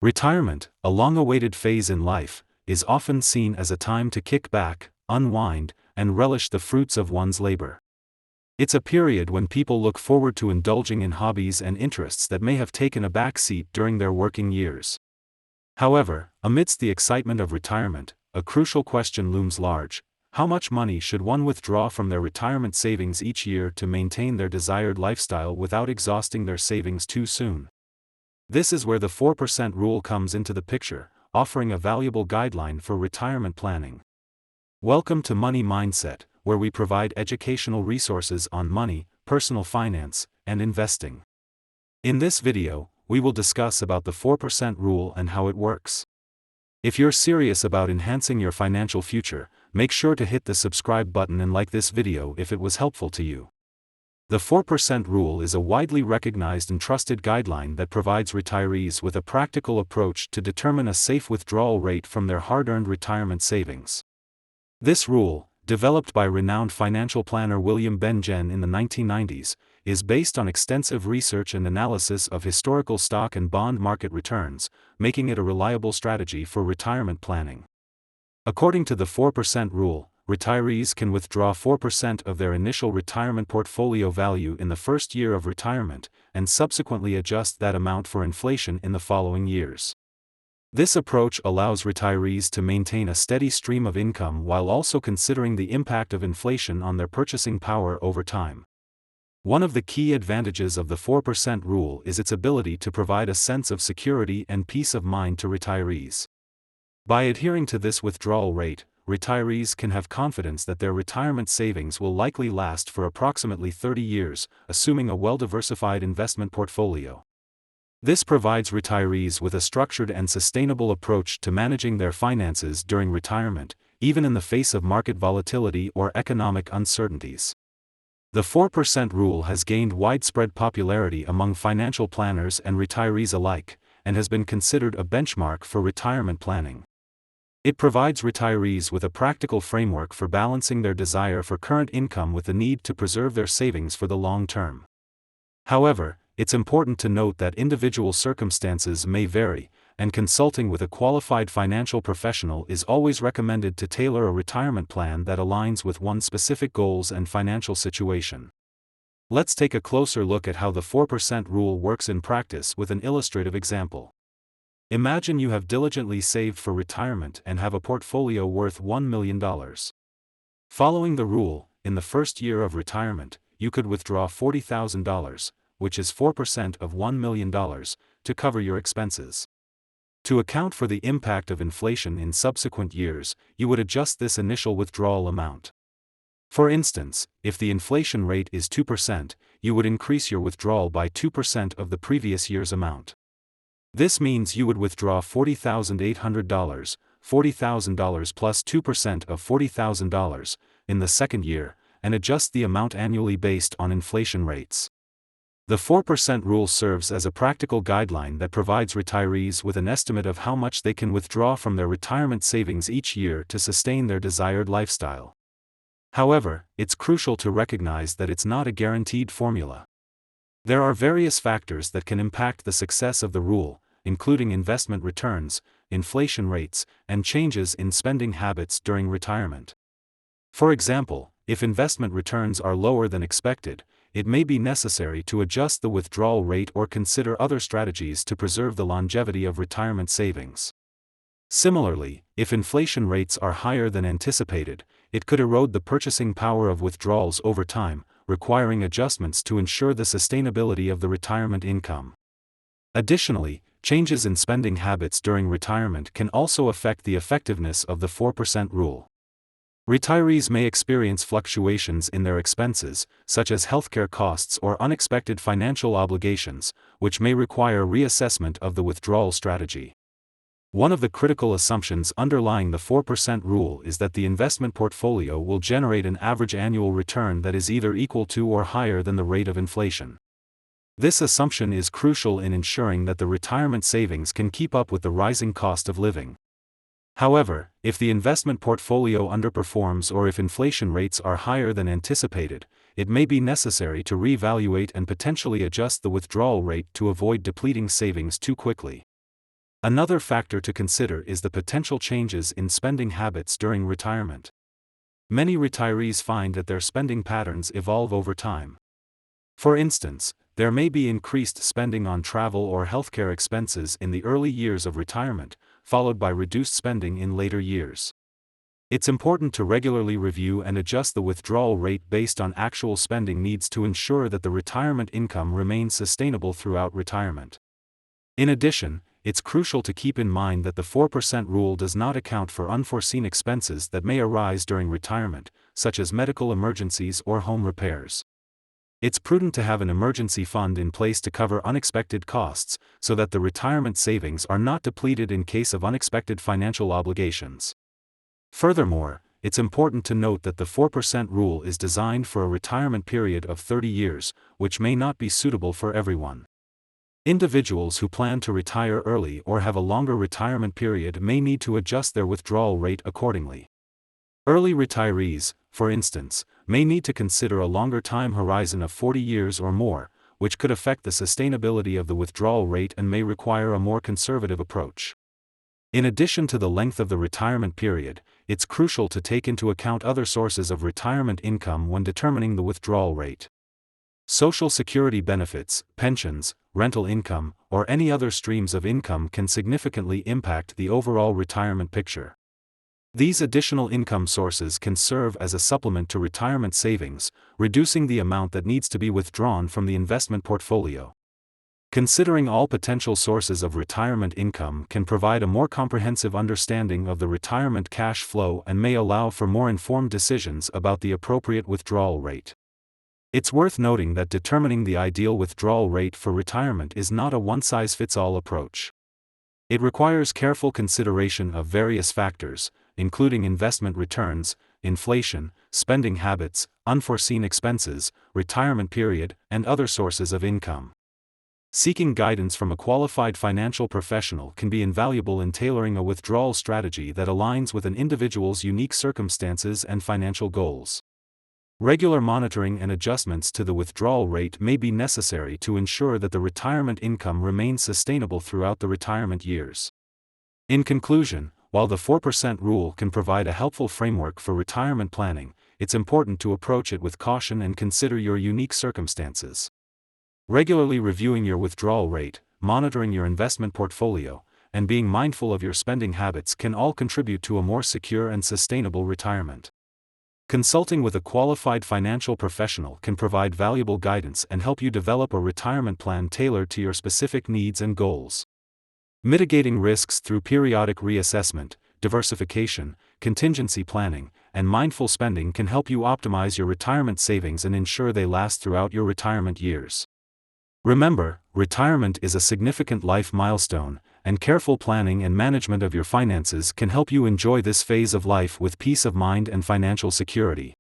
Retirement, a long-awaited phase in life, is often seen as a time to kick back, unwind, and relish the fruits of one's labor. It's a period when people look forward to indulging in hobbies and interests that may have taken a back seat during their working years. However, amidst the excitement of retirement, a crucial question looms large: how much money should one withdraw from their retirement savings each year to maintain their desired lifestyle without exhausting their savings too soon? This is where the 4% rule comes into the picture, offering a valuable guideline for retirement planning. Welcome to Money Mindset, where we provide educational resources on money, personal finance, and investing. In this video, we will discuss about the 4% rule and how it works. If you're serious about enhancing your financial future, make sure to hit the subscribe button and like this video if it was helpful to you. The 4% rule is a widely recognized and trusted guideline that provides retirees with a practical approach to determine a safe withdrawal rate from their hard-earned retirement savings. This rule, developed by renowned financial planner William Bengen in the 1990s, is based on extensive research and analysis of historical stock and bond market returns, making it a reliable strategy for retirement planning. According to the 4% rule, retirees can withdraw 4% of their initial retirement portfolio value in the first year of retirement, and subsequently adjust that amount for inflation in the following years. This approach allows retirees to maintain a steady stream of income while also considering the impact of inflation on their purchasing power over time. One of the key advantages of the 4% rule is its ability to provide a sense of security and peace of mind to retirees. By adhering to this withdrawal rate, retirees can have confidence that their retirement savings will likely last for approximately 30 years, assuming a well-diversified investment portfolio. This provides retirees with a structured and sustainable approach to managing their finances during retirement, even in the face of market volatility or economic uncertainties. The 4% rule has gained widespread popularity among financial planners and retirees alike, and has been considered a benchmark for retirement planning. It provides retirees with a practical framework for balancing their desire for current income with the need to preserve their savings for the long term. However, it's important to note that individual circumstances may vary, and consulting with a qualified financial professional is always recommended to tailor a retirement plan that aligns with one's specific goals and financial situation. Let's take a closer look at how the 4% rule works in practice with an illustrative example. Imagine you have diligently saved for retirement and have a portfolio worth $1 million. Following the rule, in the first year of retirement, you could withdraw $40,000, which is 4% of $1 million, to cover your expenses. To account for the impact of inflation in subsequent years, you would adjust this initial withdrawal amount. For instance, if the inflation rate is 2%, you would increase your withdrawal by 2% of the previous year's amount. This means you would withdraw $40,800, $40,000 plus 2% of $40,000, in the second year, and adjust the amount annually based on inflation rates. The 4% rule serves as a practical guideline that provides retirees with an estimate of how much they can withdraw from their retirement savings each year to sustain their desired lifestyle. However, it's crucial to recognize that it's not a guaranteed formula. There are various factors that can impact the success of the rule, including investment returns, inflation rates, and changes in spending habits during retirement. For example, if investment returns are lower than expected, it may be necessary to adjust the withdrawal rate or consider other strategies to preserve the longevity of retirement savings. Similarly, if inflation rates are higher than anticipated, it could erode the purchasing power of withdrawals over time, requiring adjustments to ensure the sustainability of the retirement income. Additionally, changes in spending habits during retirement can also affect the effectiveness of the 4% rule. Retirees may experience fluctuations in their expenses, such as healthcare costs or unexpected financial obligations, which may require reassessment of the withdrawal strategy. One of the critical assumptions underlying the 4% rule is that the investment portfolio will generate an average annual return that is either equal to or higher than the rate of inflation. This assumption is crucial in ensuring that the retirement savings can keep up with the rising cost of living. However, if the investment portfolio underperforms or if inflation rates are higher than anticipated, it may be necessary to reevaluate and potentially adjust the withdrawal rate to avoid depleting savings too quickly. Another factor to consider is the potential changes in spending habits during retirement. Many retirees find that their spending patterns evolve over time. For instance, there may be increased spending on travel or healthcare expenses in the early years of retirement, followed by reduced spending in later years. It's important to regularly review and adjust the withdrawal rate based on actual spending needs to ensure that the retirement income remains sustainable throughout retirement. In addition, it's crucial to keep in mind that the 4% rule does not account for unforeseen expenses that may arise during retirement, such as medical emergencies or home repairs. It's prudent to have an emergency fund in place to cover unexpected costs, so that the retirement savings are not depleted in case of unexpected financial obligations. Furthermore, it's important to note that the 4% rule is designed for a retirement period of 30 years, which may not be suitable for everyone. Individuals who plan to retire early or have a longer retirement period may need to adjust their withdrawal rate accordingly. Early retirees, for instance, may need to consider a longer time horizon of 40 years or more, which could affect the sustainability of the withdrawal rate and may require a more conservative approach. In addition to the length of the retirement period, it's crucial to take into account other sources of retirement income when determining the withdrawal rate. Social Security benefits, pensions, rental income, or any other streams of income can significantly impact the overall retirement picture. These additional income sources can serve as a supplement to retirement savings, reducing the amount that needs to be withdrawn from the investment portfolio. Considering all potential sources of retirement income can provide a more comprehensive understanding of the retirement cash flow and may allow for more informed decisions about the appropriate withdrawal rate. It's worth noting that determining the ideal withdrawal rate for retirement is not a one-size-fits-all approach. It requires careful consideration of various factors, including investment returns, inflation, spending habits, unforeseen expenses, retirement period, and other sources of income. Seeking guidance from a qualified financial professional can be invaluable in tailoring a withdrawal strategy that aligns with an individual's unique circumstances and financial goals. Regular monitoring and adjustments to the withdrawal rate may be necessary to ensure that the retirement income remains sustainable throughout the retirement years. In conclusion, while the 4% rule can provide a helpful framework for retirement planning, it's important to approach it with caution and consider your unique circumstances. Regularly reviewing your withdrawal rate, monitoring your investment portfolio, and being mindful of your spending habits can all contribute to a more secure and sustainable retirement. Consulting with a qualified financial professional can provide valuable guidance and help you develop a retirement plan tailored to your specific needs and goals. Mitigating risks through periodic reassessment, diversification, contingency planning, and mindful spending can help you optimize your retirement savings and ensure they last throughout your retirement years. Remember, retirement is a significant life milestone, and careful planning and management of your finances can help you enjoy this phase of life with peace of mind and financial security.